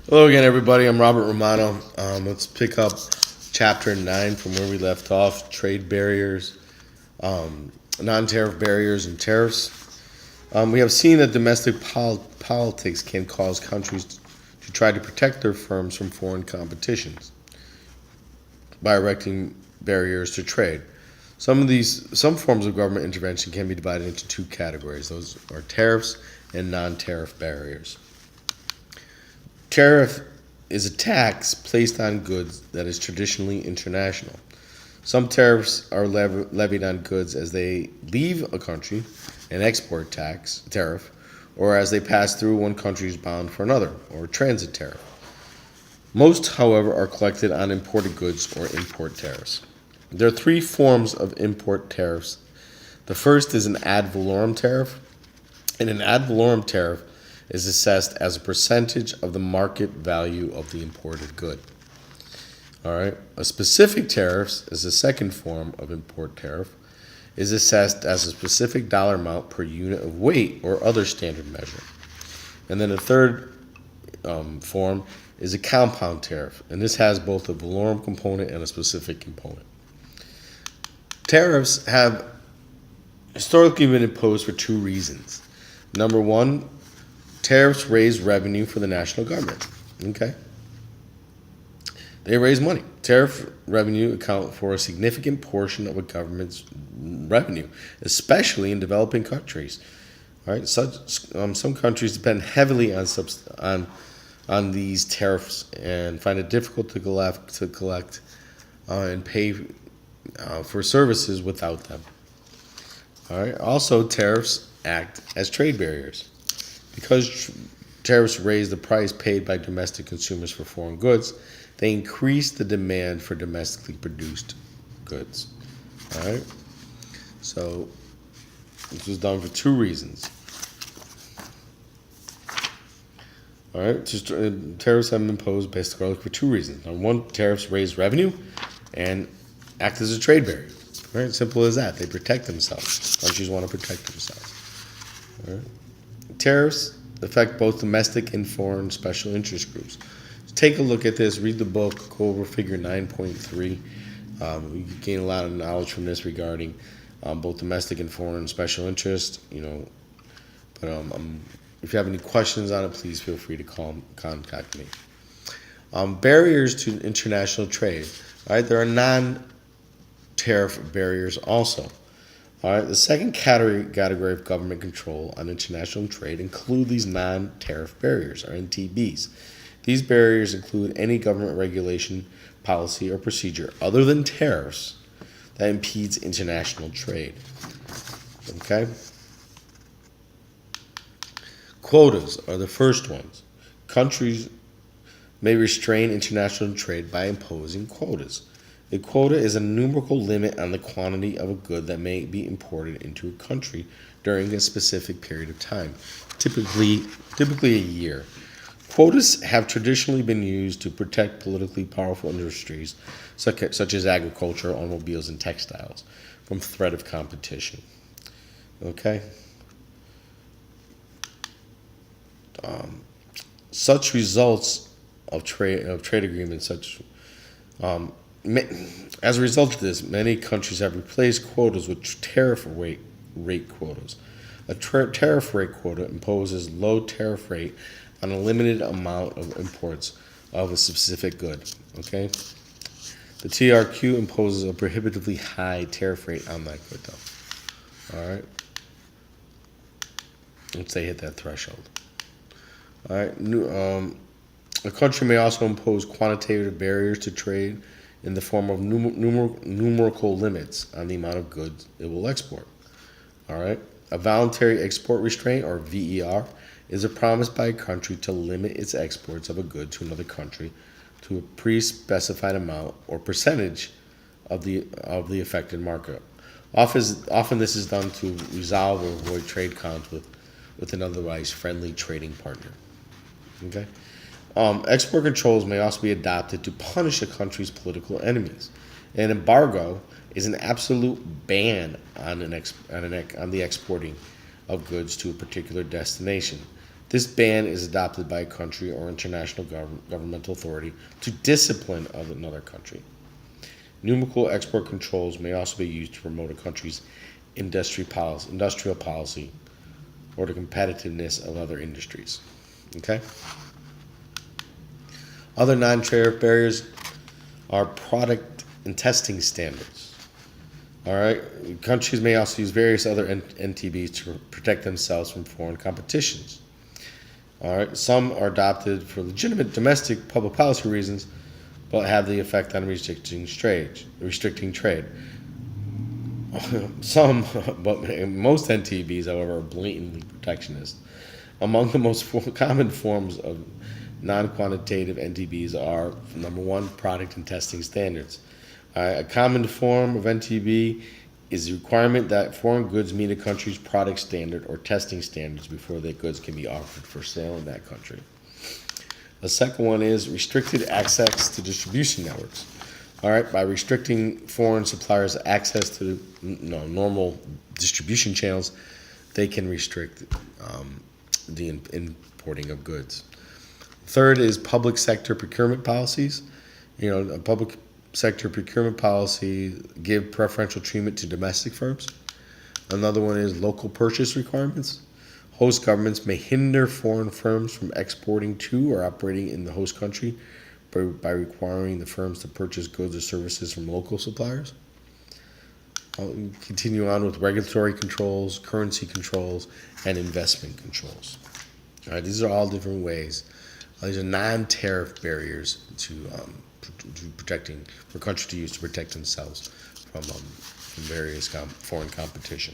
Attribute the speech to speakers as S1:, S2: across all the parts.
S1: Hello again, everybody. I'm Robert Romano. Let's pick up chapter 9 from where we left off: trade barriers, non-tariff barriers, and tariffs. We have seen that domestic politics can cause countries to try to protect their firms from foreign competitions by erecting barriers to trade. Some forms of government intervention can be divided into two categories. Those are tariffs and non-tariff barriers. Tariff is a tax placed on goods that is traditionally international. Some tariffs are levied on goods as they leave a country, an export tax tariff, or as they pass through one country's bound for another, or transit tariff. Most, however, are collected on imported goods or import tariffs. There are three forms of import tariffs. The first is an ad valorem tariff, and an ad valorem tariff is assessed as a percentage of the market value of the imported good. All right. A specific tariff is the second form of import tariff, is assessed as a specific dollar amount per unit of weight or other standard measure. And then the third form is a compound tariff, and this has both a valorem component and a specific component. Tariffs have historically been imposed for two reasons. Number one, tariffs raise revenue for the national government. Okay. They raise money. Tariff revenue account for a significant portion of a government's revenue, especially in developing countries. All right. Some countries depend heavily on these tariffs and find it difficult to collect and pay for services without them. All right. Also, tariffs act as trade barriers. Because tariffs raise the price paid by domestic consumers for foreign goods, they increase the demand for domestically produced goods. All right. So this was done for two reasons. All right. Tariffs have been imposed basically for two reasons. Number one, tariffs raise revenue and act as a trade barrier. All right. Simple as that. They protect themselves. Countries want to protect themselves. All right. Tariffs affect both domestic and foreign special interest groups. So take a look at this, read the book, go over figure 9.3. You can gain a lot of knowledge from this regarding both domestic and foreign special interest. But if you have any questions on it, please feel free to contact me. Barriers to international trade. All right, there are non-tariff barriers also. All right, the second category of government control on international trade include these non-tariff barriers, or NTBs. These barriers include any government regulation, policy, or procedure other than tariffs that impedes international trade. Okay? Quotas are the first ones. Countries may restrain international trade by imposing quotas. A quota is a numerical limit on the quantity of a good that may be imported into a country during a specific period of time, typically a year. Quotas have traditionally been used to protect politically powerful industries such as agriculture, automobiles, and textiles from threat of competition. Okay? Such results of trade agreements, as a result of this, many countries have replaced quotas with tariff rate quotas. A tariff rate quota imposes low tariff rate on a limited amount of imports of a specific good. Okay, the TRQ imposes a prohibitively high tariff rate on that good, though. All right, once they hit that threshold. All right, a country may also impose quantitative barriers to trade in the form of numerical limits on the amount of goods it will export. All right. A voluntary export restraint, or VER, is a promise by a country to limit its exports of a good to another country to a pre-specified amount or percentage of the affected market. Often this is done to resolve or avoid trade conflict with an otherwise friendly trading partner. Okay. Export controls may also be adopted to punish a country's political enemies. An embargo is an absolute ban on the exporting of goods to a particular destination. This ban is adopted by a country or international governmental authority to discipline of another country. Numerical export controls may also be used to promote a country's industrial policy or the competitiveness of other industries. Okay? Other non-tariff barriers are product and testing standards. All right? Countries may also use various other NTBs to protect themselves from foreign competitions. All right? Some are adopted for legitimate domestic public policy reasons, but have the effect on restricting trade. Some, but most NTBs, however, are blatantly protectionist. Among the most common forms of non-quantitative NTBs are, number one, product and testing standards. A common form of NTB is the requirement that foreign goods meet a country's product standard or testing standards before the goods can be offered for sale in that country. The second one is restricted access to distribution networks. All right, by restricting foreign suppliers' access to normal distribution channels, they can restrict the importing of goods. Third is public sector procurement policies. A public sector procurement policy give preferential treatment to domestic firms. Another one is local purchase requirements. Host governments may hinder foreign firms from exporting to or operating in the host country by requiring the firms to purchase goods or services from local suppliers. I'll continue on with regulatory controls, currency controls, and investment controls. All right, these are all different ways. These are non-tariff barriers to protecting for countries to use to protect themselves from various foreign competition.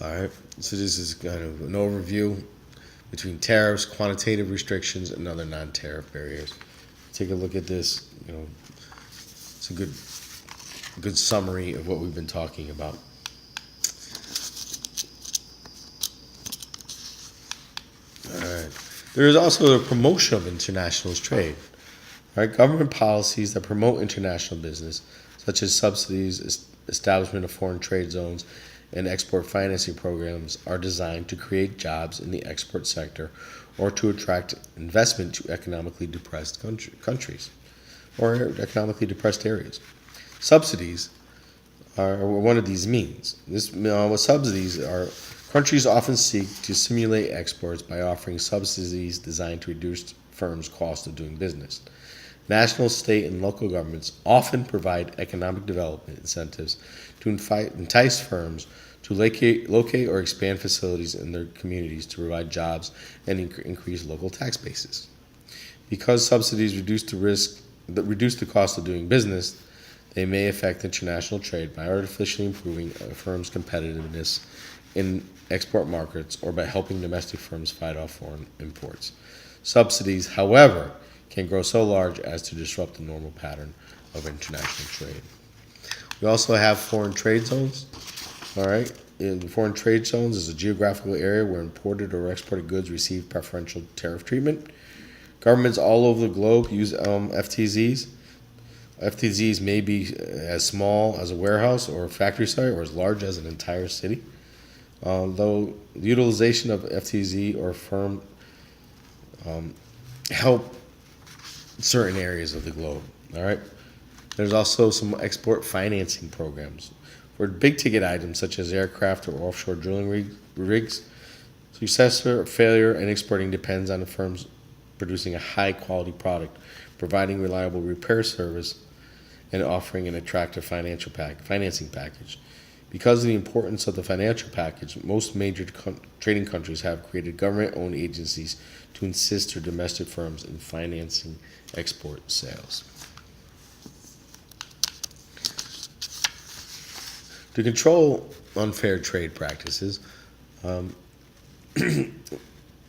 S1: All right, so this is kind of an overview between tariffs, quantitative restrictions, and other non-tariff barriers. Take a look at this. It's a good summary of what we've been talking about. All right. There is also a promotion of international trade. All right, government policies that promote international business, such as subsidies, establishment of foreign trade zones, and export financing programs, are designed to create jobs in the export sector or to attract investment to economically depressed countries or economically depressed areas. Subsidies are one of these means. What subsidies are, countries often seek to stimulate exports by offering subsidies designed to reduce firms' cost of doing business. National, state, and local governments often provide economic development incentives to entice firms to locate or expand facilities in their communities to provide jobs and increase local tax bases. Because subsidies reduce the cost of doing business, they may affect international trade by artificially improving a firm's competitiveness in export markets or by helping domestic firms fight off foreign imports. Subsidies, however, can grow so large as to disrupt the normal pattern of international trade. We also have foreign trade zones. All right, in foreign trade zones is a geographical area where imported or exported goods receive preferential tariff treatment. Governments all over the globe use FTZs. FTZs may be as small as a warehouse or a factory site or as large as an entire city. Though the utilization of FTZ or firm help certain areas of the globe. All right. There's also some export financing programs for big ticket items such as aircraft or offshore drilling rigs. Success or failure in exporting depends on the firms producing a high quality product, providing reliable repair service, and offering an attractive financing package. Because of the importance of the financial package, most major trading countries have created government-owned agencies to assist their domestic firms in financing export sales. To control unfair trade practices, in the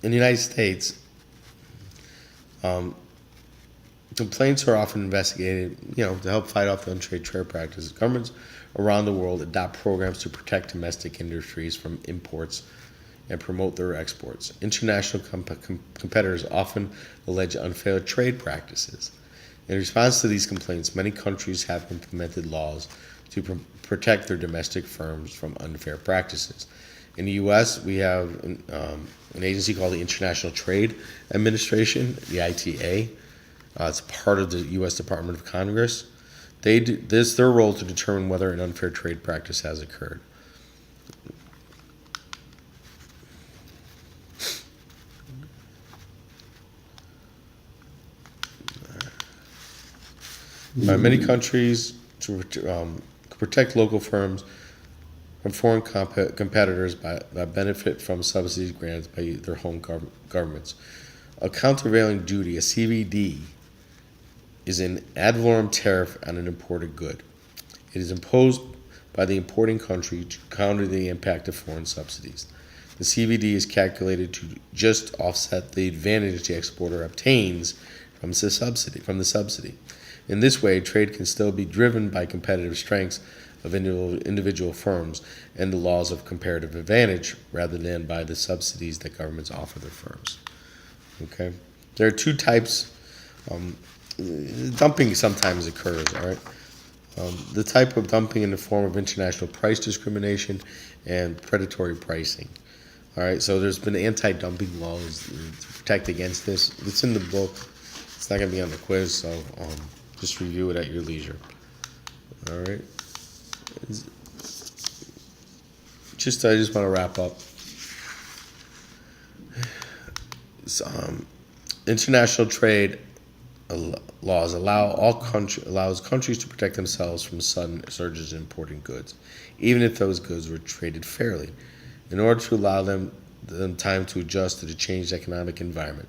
S1: United States, complaints are often investigated, to help fight off the unfair trade practices. Governments around the world adopt programs to protect domestic industries from imports and promote their exports. International competitors often allege unfair trade practices. In response to these complaints, many countries have implemented laws to protect their domestic firms from unfair practices. In the U.S., we have an agency called the International Trade Administration, the ITA. It's part of the U.S. Department of Congress. This their role to determine whether an unfair trade practice has occurred. Many countries to protect local firms from foreign competitors that benefit from subsidies granted by their home governments. A countervailing duty, a CVD, is an ad valorem tariff on an imported good. It is imposed by the importing country to counter the impact of foreign subsidies. The CVD is calculated to just offset the advantage the exporter obtains from the subsidy. In this way, trade can still be driven by competitive strengths of individual firms and the laws of comparative advantage rather than by the subsidies that governments offer their firms. Okay, there are two types. Dumping sometimes occurs. All right, the type of dumping in the form of international price discrimination and predatory pricing. All right, so there's been anti-dumping laws to protect against this. It's in the book. It's not going to be on the quiz, so just review it at your leisure. All right. I just want to wrap up. International trade laws allows countries to protect themselves from sudden surges in importing goods, even if those goods were traded fairly, in order to allow them time to adjust to the changed economic environment.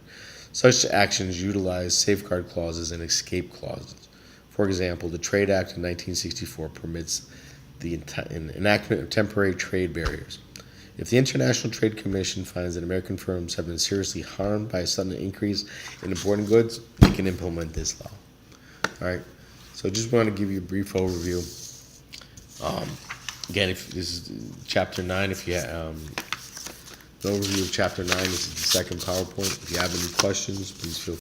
S1: Such actions utilize safeguard clauses and escape clauses. For example, the Trade Act of 1964 permits the enactment of temporary trade barriers. If the International Trade Commission finds that American firms have been seriously harmed by a sudden increase in importing goods, they can implement this law. All right. So I just want to give you a brief overview. Again, if this is Chapter 9, if you the overview of Chapter 9, this is the second PowerPoint. If you have any questions, please feel free.